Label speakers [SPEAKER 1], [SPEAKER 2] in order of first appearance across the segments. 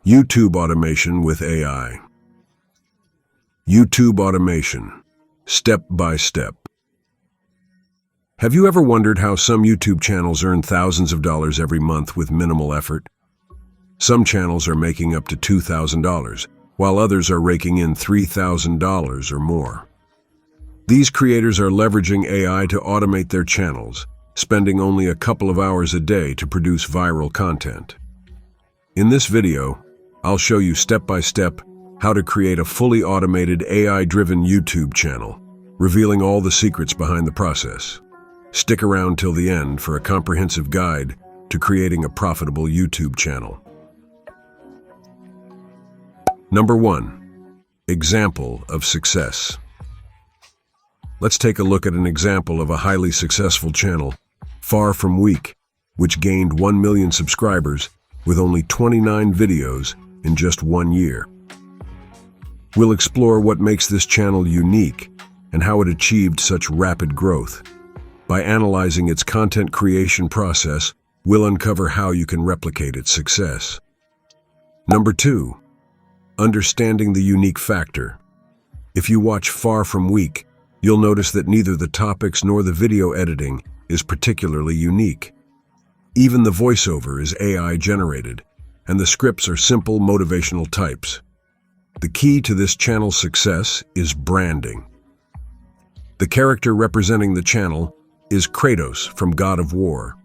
[SPEAKER 1] YouTube automation with AI. YouTube automation, step by step. Have you ever wondered how some YouTube channels earn thousands of dollars every month with minimal effort? Some channels are making up to $2,000, while others are raking in $3,000 or more. These creators are leveraging AI to automate their channels, spending only a couple of hours a day to produce viral content. In this video, I'll show you step by step how to create a fully automated AI-driven YouTube channel, revealing all the secrets behind the process. Stick around till the end for a comprehensive guide to creating a profitable YouTube channel. Number 1. Example of success. Let's take a look at an example of a highly successful channel, Far From Weak, which gained 1 million subscribers with only 29 videos in just 1 year. We'll explore what makes this channel unique and how it achieved such rapid growth. By analyzing its content creation process, we'll uncover how you can replicate its success. Number 2. Understanding the unique factor. If you watch Far From Weak, you'll notice that neither the topics nor the video editing is particularly unique. Even the voiceover is AI generated, and the scripts are simple motivational types. The key to this channel's success is branding. The character representing the channel is Kratos from God of War,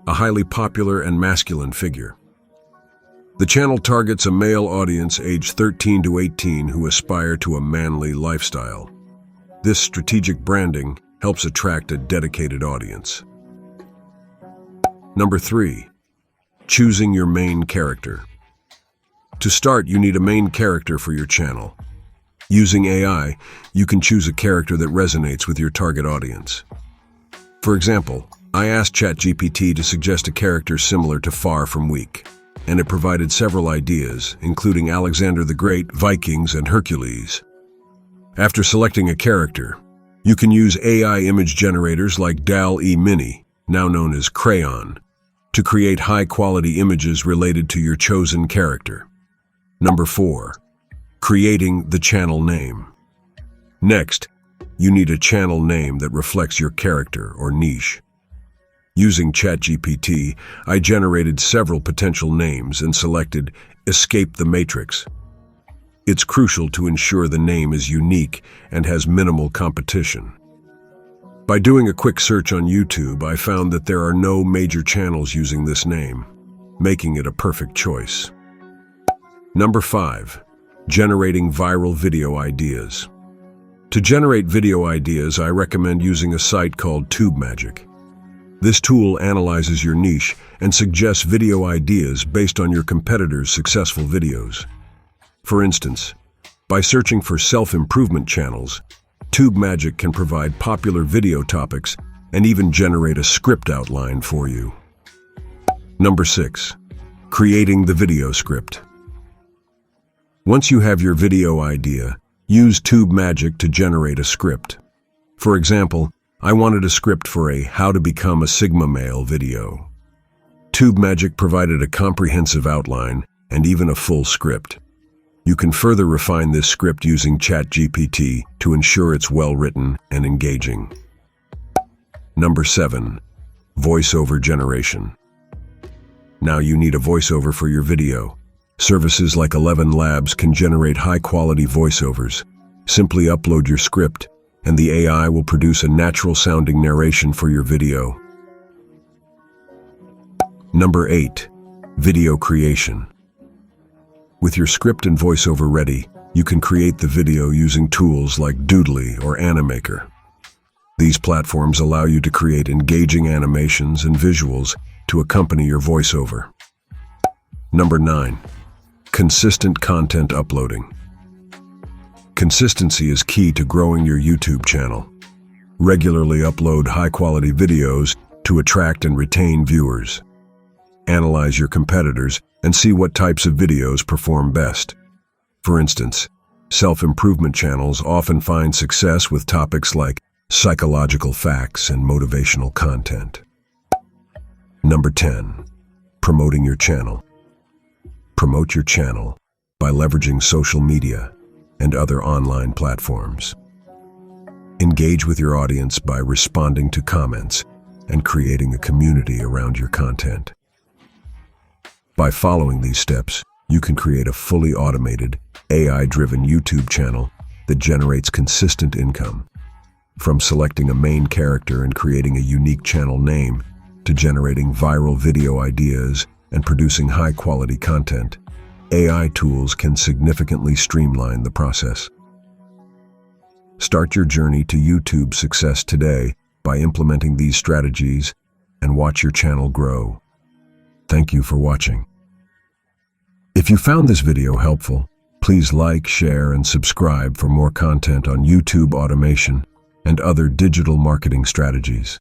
[SPEAKER 1] a highly popular and masculine figure. The channel targets a male audience aged 13 to 18 who aspire to a manly lifestyle. This strategic branding helps attract a dedicated audience. Number 3. Choosing your main character. To start, you need a main character for your channel. Using AI, you can choose a character that resonates with your target audience. For example, I asked ChatGPT to suggest a character similar to Far From Weak, and it provided several ideas, including Alexander the Great, Vikings, and Hercules. After selecting a character, you can use AI image generators like DALL-E Mini, now known as Crayon, to create high-quality images related to your chosen character. Number 4. Creating the channel name. Next, you need a channel name that reflects your character or niche. Using ChatGPT, I generated several potential names and selected Escape the Matrix. It's crucial to ensure the name is unique and has minimal competition. By doing a quick search on YouTube, I found that there are no major channels using this name, making it a perfect choice. Number 5. Generating viral video ideas. To generate video ideas, I recommend using a site called TubeMagic. This tool analyzes your niche and suggests video ideas based on your competitors' successful videos. For instance, by searching for self-improvement channels, TubeMagic can provide popular video topics and even generate a script outline for you. Number 6. Creating the video script. Once you have your video idea, use TubeMagic to generate a script. For example, I wanted a script for a How to Become a Sigma Male video. TubeMagic provided a comprehensive outline and even a full script. You can further refine this script using ChatGPT to ensure it's well-written and engaging. Number 7. Voiceover generation. Now you need a voiceover for your video. Services like 11 Labs can generate high-quality voiceovers. Simply upload your script, and the AI will produce a natural-sounding narration for your video. Number 8. Video creation. With your script and voiceover ready, you can create the video using tools like Doodly or Animaker. These platforms allow you to create engaging animations and visuals to accompany your voiceover. Number 9. Consistent content uploading. Consistency is key to growing your YouTube channel. Regularly upload high-quality videos to attract and retain viewers. Analyze your competitors and see what types of videos perform best. For instance, self-improvement channels often find success with topics like psychological facts and motivational content. Number 10. Promoting your channel. Promote your channel by leveraging social media and other online platforms. Engage with your audience by responding to comments and creating a community around your content. By following these steps, you can create a fully automated, AI-driven YouTube channel that generates consistent income. From selecting a main character and creating a unique channel name, to generating viral video ideas and producing high-quality content, AI tools can significantly streamline the process. Start your journey to YouTube success today by implementing these strategies and watch your channel grow. Thank you for watching. If you found this video helpful, please like, share, and subscribe for more content on YouTube automation and other digital marketing strategies.